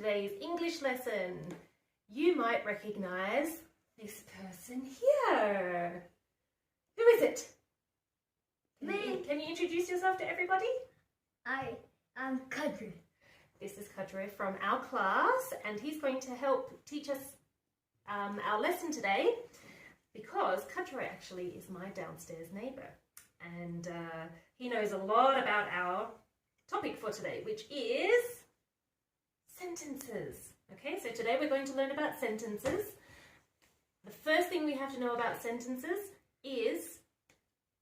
today's English lesson. You might recognize this person here. Who is it? Me. Can you introduce yourself to everybody? I'm Kadri. This is Kadri from our class, and he's going to help teach us our lesson today because Kadri actually is my downstairs neighbour, and he knows a lot about our topic for today, which is sentences. Okay, so today we're going to learn about sentences. The first thing we have to know about sentences is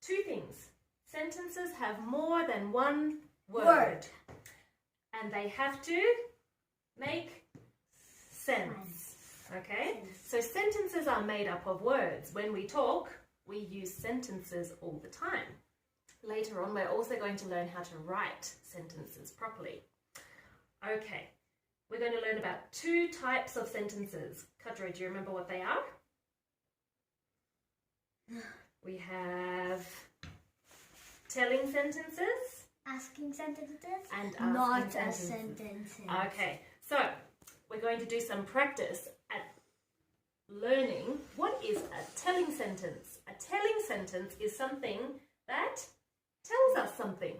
two things. Sentences have more than one word. And they have to make sense. Okay? So sentences are made up of words. When we talk, we use sentences all the time. Later on, we're also going to learn how to write sentences properly. Okay, we're going to learn about two types of sentences. Kadri, do you remember what they are? We have telling sentences, Asking sentences, and asking not sentences. a sentence. Okay, so we're going to do some practice at learning what is a telling sentence. A telling sentence is something that tells us something.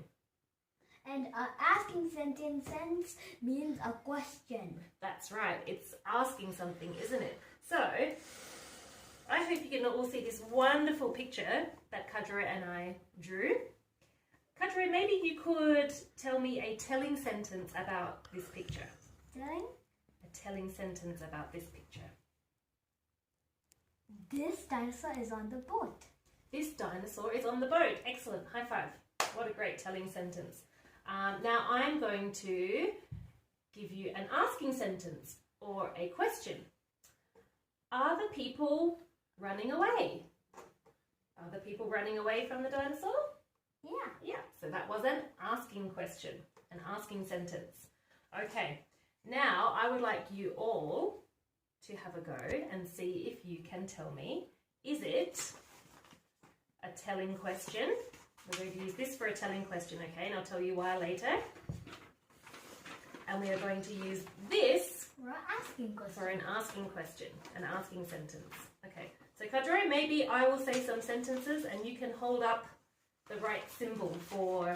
And asking sentence means a question. That's right, it's asking something, isn't it? So, I hope you can all see this wonderful picture that Kadri and I drew. Kadri, maybe you could tell me a telling sentence about this picture. Telling? A telling sentence about this picture. This dinosaur is on the boat. This dinosaur is on the boat. Excellent. High five. What a great telling sentence. Now I'm going to give you an asking sentence or a question. Are the people running away? Are the people running away from the dinosaur? Yeah. Yeah, so that was an asking question, an asking sentence. Okay, now I would like you all to have a go and see if you can tell me, is it a telling question? We're going to use this for a telling question, okay, and I'll tell you why later. And we are going to use this For an asking question. for an asking question, an asking sentence. Okay, so Kadri, maybe I will say some sentences and you can hold up the right symbol for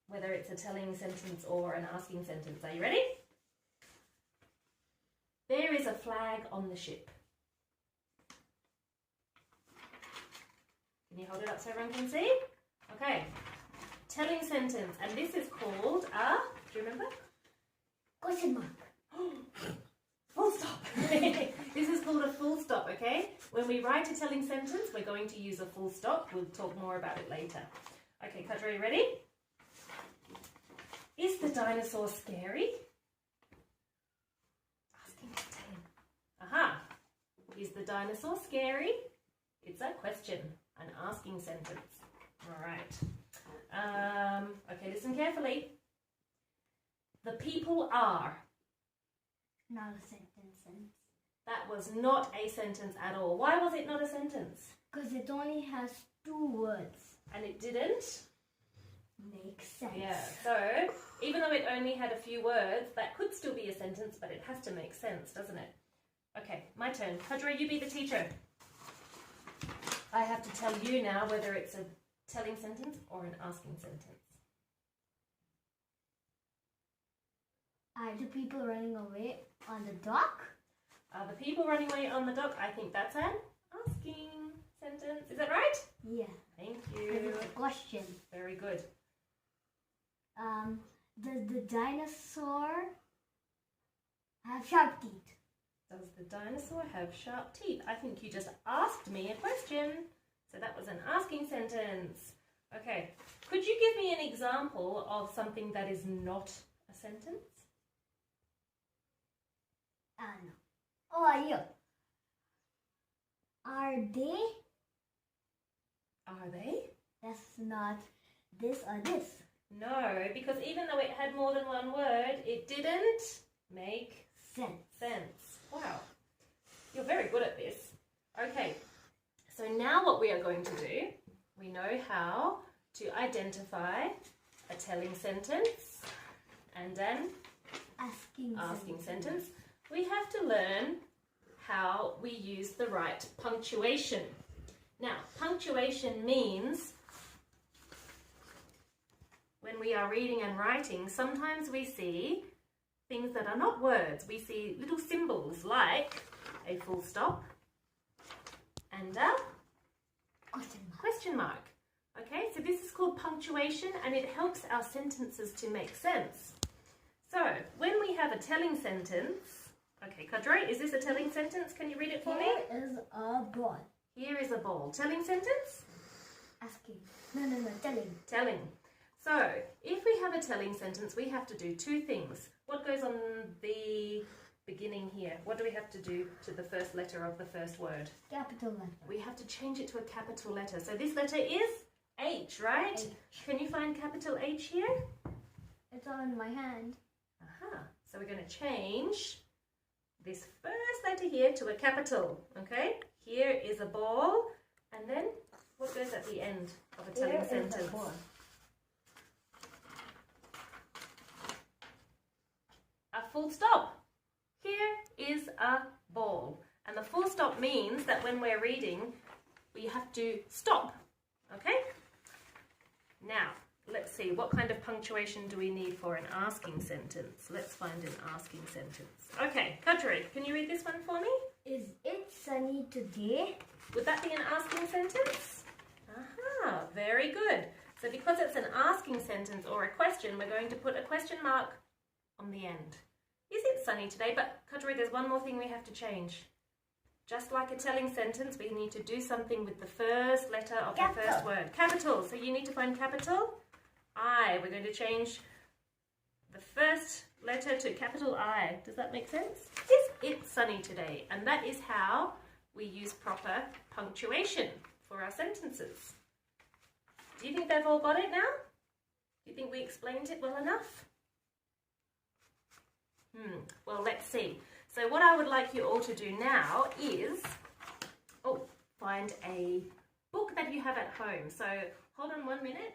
whether it's a telling sentence or an asking sentence. Are you ready? There is a flag on the ship. Can you hold it up so everyone can see? Okay. Telling sentence, and this is called a, do you remember? Question mark. Full stop. This is called a full stop, okay? When we write a telling sentence, we're going to use a full stop. We'll talk more about it later. Okay, Kadri, ready? Is the dinosaur scary? Asking for telling. Aha. Is the dinosaur scary? It's a question, an asking sentence. All right. Okay, listen carefully. The people are. Not a sentence. That was not a sentence at all. Why was it not a sentence? Because it only has two words. And it didn't? Makes sense. Yeah, so even though it only had a few words, that could still be a sentence, but it has to make sense, doesn't it? Okay, my turn. Kadri, you be the teacher. I have to tell you now whether it's a telling sentence or an asking sentence. Are the people running away on the dock? Are the people running away on the dock? I think that's an asking sentence. Is that right? Yeah. Thank Because you. it's a question. Very good. Does the dinosaur have sharp teeth? Does the dinosaur have sharp teeth? I think you just asked me a question. So that was an asking sentence. Okay. Could you give me an example of something that is not a sentence? No. Oh, are you? Are they? Are they? That's not this or this. No, because even though it had more than one word, it didn't make sense. Wow. You're very good at this. Okay, so now what we are going to do, we know how to identify a telling sentence and an Asking sentence, we have to learn how we use the right punctuation. Now, punctuation means when we are reading and writing, sometimes we see things that are not words. We see little symbols like a full stop and a question mark. Okay, so this is called punctuation and it helps our sentences to make sense. So, when we have a telling sentence, okay, Kadri, is this a telling sentence? Can you read it for me? Here is a ball. Here is a ball. Telling sentence? Asking. No, telling. Telling. So, if we have a telling sentence, we have to do two things. What goes on the beginning here? What do we have to do to the first letter of the first word? Capital letter. We have to change it to a capital letter. So this letter is H, right? H. Can you find capital H here? It's on my hand. Aha. So we're going to change this first letter here to a capital, okay? Here is a ball, and then what goes at the end of a telling sentence? A full stop. Here is a ball. And the full stop means that when we're reading, we have to stop, okay? Now, let's see, what kind of punctuation do we need for an asking sentence? Let's find an asking sentence. Okay, Kadri, can you read this one for me? Is it sunny today? Would that be an asking sentence? Aha, very good. So because it's an asking sentence or a question, we're going to put a question mark on the end. Is it sunny today? But Kadri, there's one more thing we have to change. Just like a telling sentence, we need to do something with the first letter of the first word. Capital. So you need to find capital I. We're going to change the first letter to capital I. Does that make sense? Is it sunny today? And that is how we use proper punctuation for our sentences. Do you think they've all got it now? Do you think we explained it well enough? Well, let's see. So what I would like you all to do now is find a book that you have at home. So hold on 1 minute.